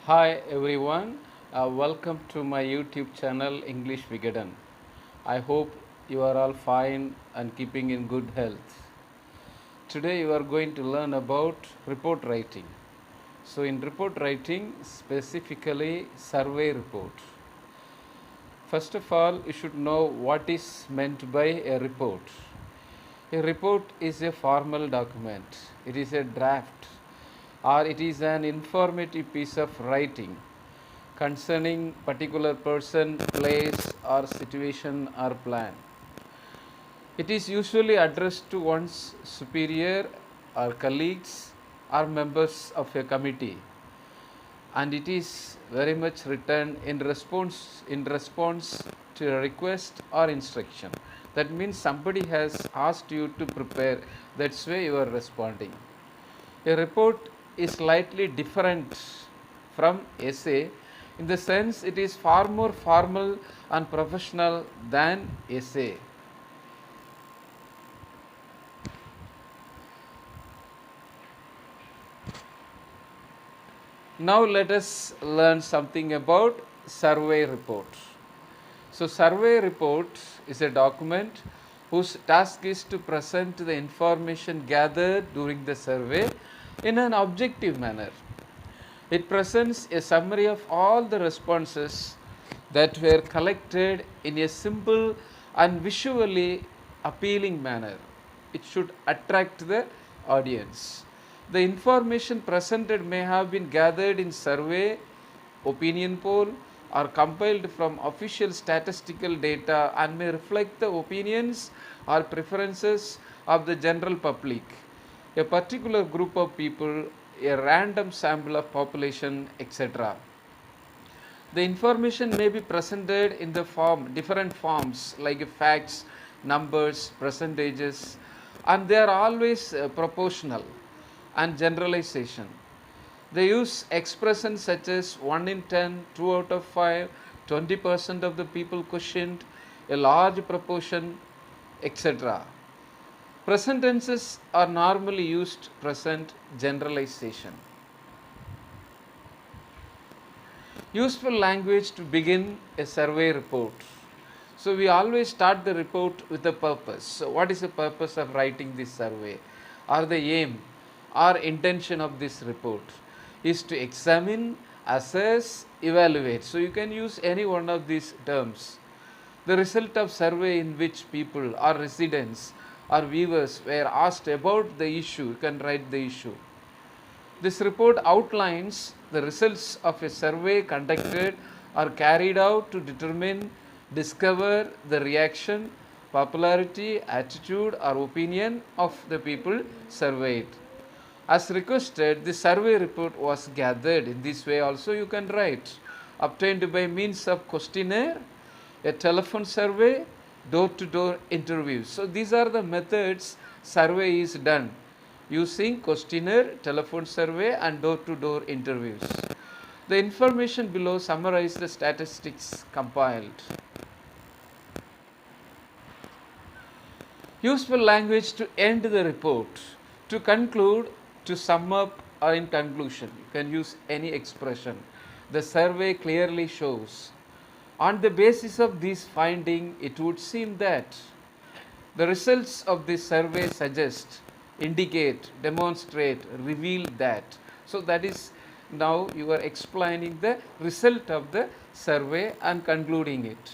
Hi everyone, welcome to my YouTube channel English Vigadan. I hope you are all fine and keeping in good health. Today you are going to learn about report writing. So in report writing, specifically survey report. First of all, you should know what is meant by a report. A report is a formal document. It is a draft or it is an informative piece of writing concerning particular person, place or situation or plan. It is usually addressed to one's superior or colleagues or members of a committee, and it is very much written in response to a request or instruction. That means somebody has asked you to prepare, that's why you are responding. A report is slightly different from essay in the sense it is far more formal and professional than essay. Now let us learn something about survey report. So survey report is a document whose task is to present the information gathered during the survey in an objective manner. It presents a summary of all the responses that were collected in a simple and visually appealing manner. It should attract the audience. The information presented may have been gathered in survey, opinion poll, or compiled from official statistical data and may reflect the opinions or preferences of the general public, a particular group of people, a random sample of population, etc. The information may be presented in the different forms like facts, numbers, percentages, and they are always proportional and generalization. They use expressions such as 1 in 10, 2 out of 5, 20% of the people questioned, a large proportion, etc. Present tenses are normally used present generalization. Useful language to begin a survey report. So we always start the report with a purpose. So what is the purpose of writing this survey? Or the aim or intention of this report is to examine, assess, evaluate. So you can use any one of these terms. The result of survey in which people or residents or viewers were asked about the issue, you can write the issue. This report outlines the results of a survey conducted or carried out to determine, discover the reaction, popularity, attitude or opinion of the people surveyed. As requested, the survey report was gathered. In this way also you can write. Obtained by means of questionnaire, a telephone survey, door-to-door interviews. So these are the methods survey is done using questionnaire, telephone survey and door-to-door interviews. The information below summarize the statistics compiled. Useful language to end the report. To conclude, to sum up or in conclusion. You can use any expression. The survey clearly shows. On the basis of this finding, it would seem that the results of this survey suggest, indicate, demonstrate, reveal that. So that is, now you are explaining the result of the survey and concluding it.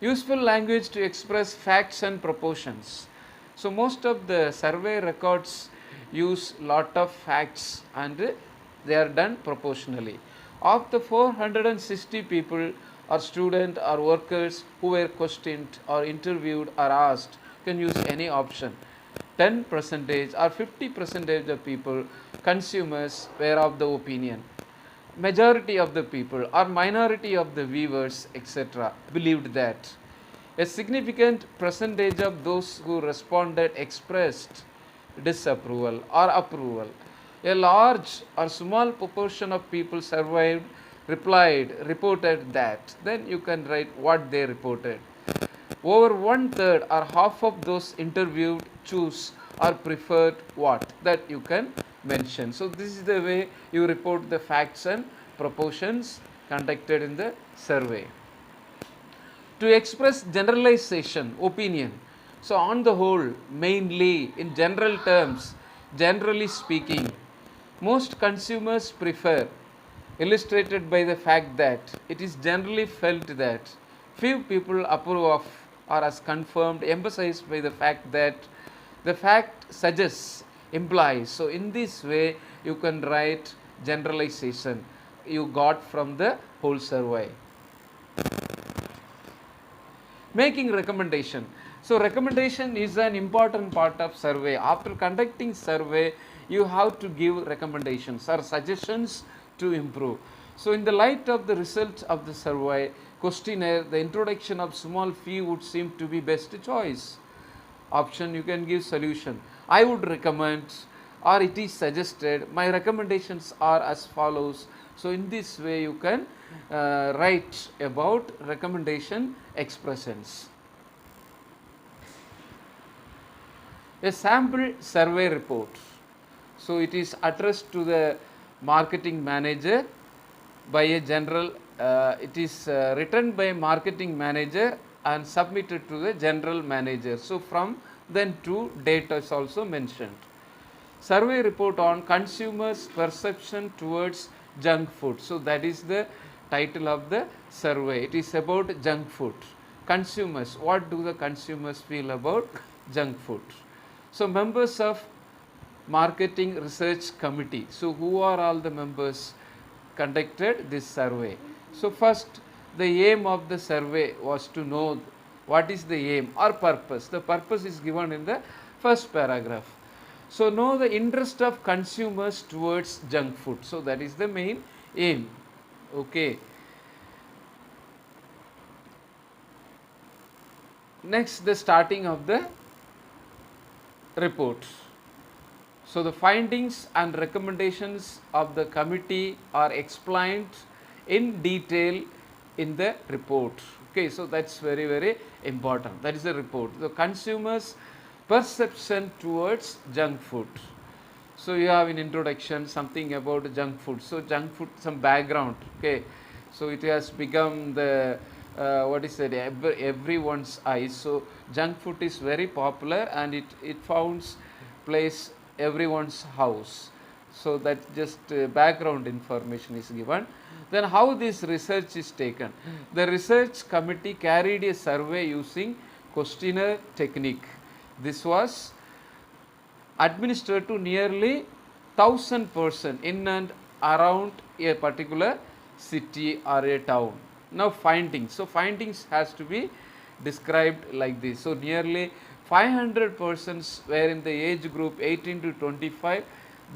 Useful language to express facts and proportions. So most of the survey records use lot of facts and they are done proportionally. Of the 460 people or students or workers who were questioned or interviewed or asked, you can use any option. 10% or 50% of people, consumers, were of the opinion. Majority of the people or minority of the viewers, etc., believed that. A significant percentage of those who responded expressed disapproval or approval. A large or small proportion of people survived, replied, reported that. Then you can write what they reported. Over 1/3 or half of those interviewed choose or preferred what, that you can mentioned. So this is the way you report the facts and proportions conducted in the survey. To express generalization, opinion. So on the whole, mainly in general terms, generally speaking, most consumers prefer, illustrated by the fact that it is generally felt that few people approve of, or as confirmed, emphasized by the fact that the fact suggests, implies. So in this way you can write generalization you got from the whole survey. Making recommendation. So recommendation is an important part of survey. After conducting survey, you have to give recommendations or suggestions to improve. So in the light of the results of the survey questionnaire, the introduction of small fee would seem to be best choice. Option, you can give solution. I would recommend, or it is suggested, my recommendations are as follows. So in this way you can write about recommendation expressions. A sample survey report. So it is addressed to the marketing manager by a general, it is written by a marketing manager and submitted to the general manager. So from then to date is also mentioned. Survey report on consumers' perception towards junk food. So that is the title of the survey. It is about junk food. Consumers, what do the consumers feel about junk food? So members of marketing research committee. So who are all the members conducted this survey? So first, the aim of the survey was to know what is the aim or purpose. The purpose is given in the first paragraph. So know the interest of consumers towards junk food. So that is the main aim. Okay. Next, the starting of the report. So the findings and recommendations of the committee are explained in detail in the report. Okay, so that's very, very important. That is the report. The consumers' perception towards junk food. So you have in introduction something about junk food. So junk food, some background. Okay, so it has become the what is it, everyone's eyes. So junk food is very popular and it founds place everyone's house. So that just background information is given. Then how this research is taken. The research committee carried a survey using questionnaire technique. This was administered to nearly 1,000 persons in and around a particular city or a town. Now findings. So findings has to be described like this. So nearly 500 persons were in the age group 18 to 25.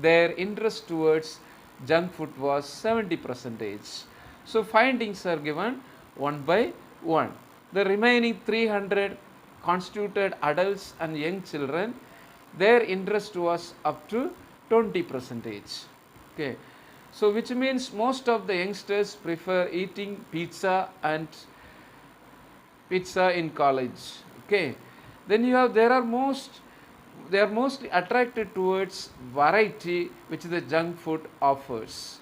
Their interest towards junk food was 70%. So findings are given one by one. The remaining 300 constituted adults and young children. Their interest was up to 20%. Okay. So which means most of the youngsters prefer eating pizza in college. Okay. Then you have, they are mostly attracted towards variety which the junk food offers.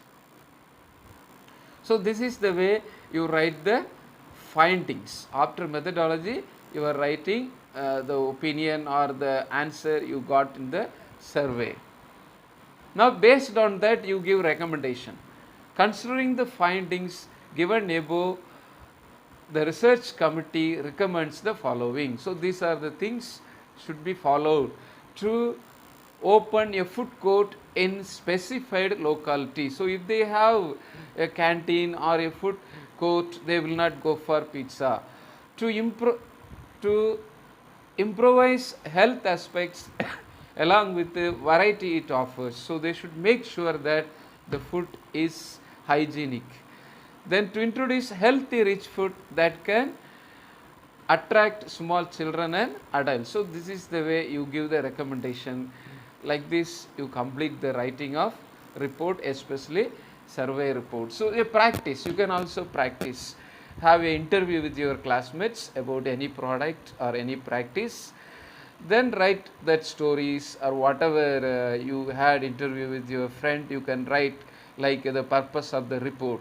So this is the way you write the findings. After methodology, you are writing the opinion or the answer you got in the survey. Now based on that you give recommendation. Considering the findings given above, the research committee recommends the following. So these are the things should be followed to open a food court in specified locality. So if they have a canteen or a food court, they will not go for pizza. To improvise health aspects along with the variety it offers. So they should make sure that the food is hygienic. Then to introduce healthy rich food that can attract small children and adults. So this is the way you give the recommendation. Like this you complete the writing of report, especially survey report. So a practice, you can also practice. Have an interview with your classmates about any product or any practice. then write that stories or whatever you had interview with your friend, you can write like the purpose of the report.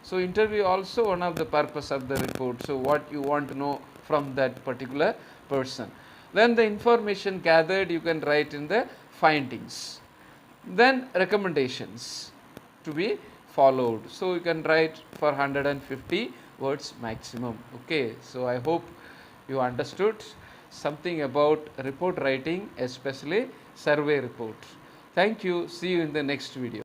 So interview also one of the purpose of the report. So what you want to know from that particular person. Then the information gathered you can write in the findings. Then recommendations to be followed. So you can write for 150 words maximum. Okay. So I hope you understood something about report writing, especially survey report. Thank you. See you in the next video.